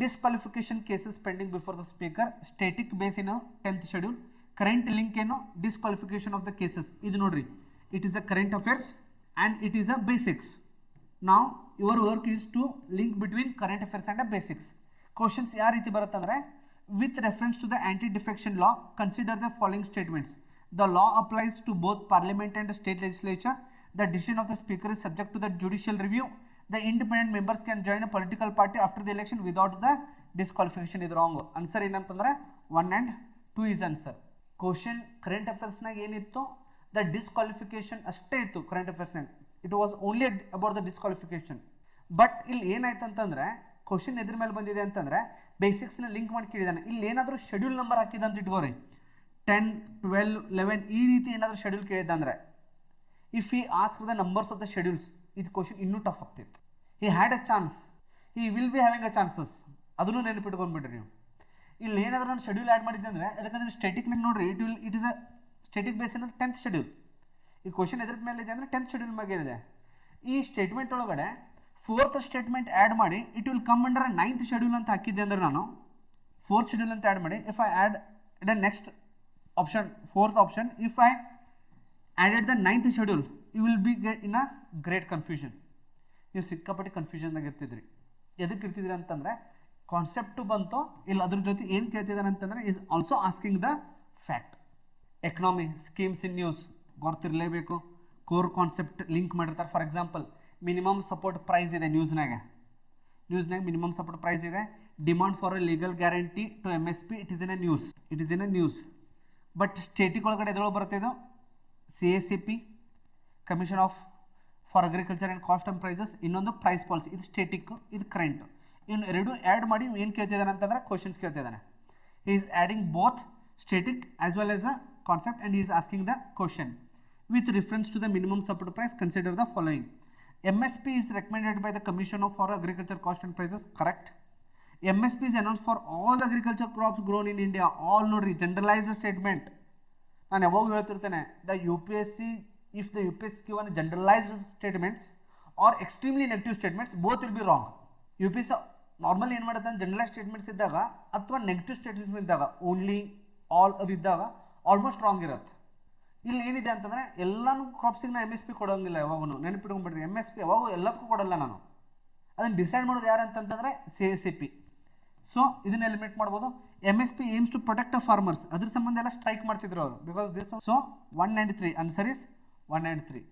Disqualification cases pending before the speaker, static base in 10th schedule, current link ಏನು disqualification of the cases. ಇದು ನೋಡ್ರಿ, it is a current affairs and it is a basics. ನಾವು your work is to link between current affairs and a basics. Questions ಯಾವ ರೀತಿ ಬರುತ್ತಂದ್ರೆ, with reference to the anti defection law consider the following statements. The law applies to both parliament and state legislature. The decision of the speaker is subject to the judicial review. The independent members can join a political party after the election without the disqualification. ಇದು wrong. Answer ಏನಂತಂದ್ರೆ 1 and 2 is answer. Question current ಅಫೇರ್ಸ್ನಾಗ ಏನಿತ್ತು, the disqualification ಅಷ್ಟೇ ಇತ್ತು current ಅಫೇರ್ಸ್ನಾಗ. It was only about the disqualification. But ಇಲ್ಲಿ ಏನಾಯ್ತು ಅಂತಂದ್ರೆ, ಕ್ವಶನ್ ಎದ್ರ ಮೇಲೆ ಬಂದಿದೆ ಅಂತಂದ್ರೆ ಬೇಸಿಕ್ಸ್ನ ಲಿಂಕ್ ಮಾಡಿ ಕೇಳಿದಾನೆ. ಇಲ್ಲಿ ಏನಾದರೂ ಶೆಡ್ಯೂಲ್ ನಂಬರ್ ಹಾಕಿದ ಅಂತ ಇಟ್ಕೋರಿ, 10, 12, 11 ಈ ರೀತಿ ಏನಾದರೂ ಶೆಡ್ಯೂಲ್ ಕೇಳಿದಂದ್ರೆ, if he ask the numbers of the schedules, ಇದು ಕ್ವಶನ್ ಇನ್ನೂ ಟಫ್ ಆಗ್ತಿತ್ತು. He had a chance, he will be having a chances. ಅದನ್ನು ನೆನಪಿಟ್ಕೊಂಡ್ಬಿಡ್ರಿ ನೀವು. ಇಲ್ಲಿ ಏನಾದರೂ ನಾನು ಶೆಡ್ಯೂಲ್ ಆ್ಯಡ್ ಮಾಡಿದ್ದೆ ಅಂದರೆ, ಯಾಕಂದರೆ ಸ್ಟೇಟಿಕ್ನಾಗ ನೋಡ್ರಿ, ಇಟ್ ಇಸ್ ಅ ಸ್ಟೇಟಿಕ್ ಬೇಸ್ ಅಂದರೆ 10th ಶೆಡ್ಯೂಲ್. ಈ ಕ್ವಶನ್ ಎದ್ರ ಮೇಲೆ ಇದೆ ಅಂದರೆ 10th ಶೆಡ್ಯೂಲ್ ಮೇಲೆ ಇದೆ. ಈ ಸ್ಟೇಟ್ಮೆಂಟ್ ಒಳಗಡೆ 4th ಸ್ಟೇಟ್ಮೆಂಟ್ ಆ್ಯಡ್ ಮಾಡಿ it will come under 9th schedule ಅಂತ ಹಾಕಿದ್ದೆ ಅಂದರೆ, ನಾನು 4th ಶೆಡ್ಯೂಲ್ ಅಂತ ಆ್ಯಡ್ ಮಾಡಿ, if I add the next option 4th option, if I added the 9th schedule, you will be in a great confusion. ನೀವು ಸಿಕ್ಕಾಪಟ್ಟೆ ಕನ್ಫ್ಯೂಷನ್ದಾಗ ಇರ್ತಿದ್ರಿ. ಎದಕ್ಕೆ ಇರ್ತಿದ್ರಿ ಅಂತಂದರೆ, ಕಾನ್ಸೆಪ್ಟು ಬಂತು ಇಲ್ಲಿ, ಅದ್ರ ಜೊತೆ ಏನು ಕೇಳ್ತಿದ್ದಾನೆ ಅಂತಂದರೆ, is also asking the fact. Economy schemes in news ಗೊತ್ತಿರಲೇಬೇಕು. ಕೋರ್ ಕಾನ್ಸೆಪ್ಟ್ ಲಿಂಕ್ ಮಾಡಿರ್ತಾರೆ. For example, minimum support price ಇದೆ ನ್ಯೂಸ್ನಾಗ ಮಿನಿಮಮ್ ಸಪೋರ್ಟ್ ಪ್ರೈಸ್ ಇದೆ. Demand for a legal guarantee to MSP, it is in a news. But static ಒಳಗಡೆ ಎದ್ರೊಳಗೆ ಬರ್ತಿದ್ದು CACP, commission of for agriculture and cost and prices, ಇನ್ನೊಂದು price policy. ಇದು static, ಇದು current. ಇನ್ನು ಎರಡು ಆ್ಯಡ್ ಮಾಡಿ ಏನು ಕೇಳ್ತಿದ್ದಾನೆ ಅಂತಂದರೆ ಕ್ವಶನ್ಸ್ ಕೇಳ್ತಿದ್ದಾನೆ. He is adding both static as well as a concept and he is asking the question with reference to the minimum support price. Consider the following. MSP is recommended by the Commission for Agriculture Cost and Prices. Correct. MSP is announced for all the agriculture crops grown in India. All ನೋಡ್ರಿ, generalise statement. ನಾನು ಯಾವಾಗ ಹೇಳ್ತಿರ್ತೇನೆ, the UPSC, if the UPSC given generalized statements or extremely negative statements, both will be wrong. UPSC normal ಏನು ಮಾಡುತ್ತೆ, generalise statements ಇದ್ದಾಗ ಅಥವಾ negative statements ಇದ್ದಾಗ, only all ಅದು ಇದ್ದಾಗ ಆಲ್ಮೋಸ್ಟ್ ರಾಂಗ್ ಇರುತ್ತೆ. ಇಲ್ಲಿ ಏನಿದೆ ಅಂತಂದರೆ, ಎಲ್ಲನೂ ಕ್ರಾಪ್ಸಿಗೆ ನಾನು MSP ಕೊಡೋಂಗಿಲ್ಲ. ಯಾವಾಗೂ ನೆನಪಿಟ್ಕೊಂಡ್ಬಿಡ್ರಿ, MSP ಯಾವಾಗೂ ಎಲ್ಲದಕ್ಕೂ ಕೊಡಲ್ಲ ನಾನು. ಅದನ್ನು ಡಿಸೈಡ್ ಮಾಡೋದು ಯಾರು ಅಂತಂತಂದರೆ CACP. ಸೊ ಇದನ್ನ ಎಲಿಮಿನೇಟ್ ಮಾಡ್ಬೋದು. MSP aims to protect a farmers, ಅದ್ರ ಸಂಬಂಧ ಎಲ್ಲ ಸ್ಟ್ರೈಕ್ ಮಾಡ್ತಿದ್ರು ಅವರು. Because this, so 1 and 3 answer is 1 and 3.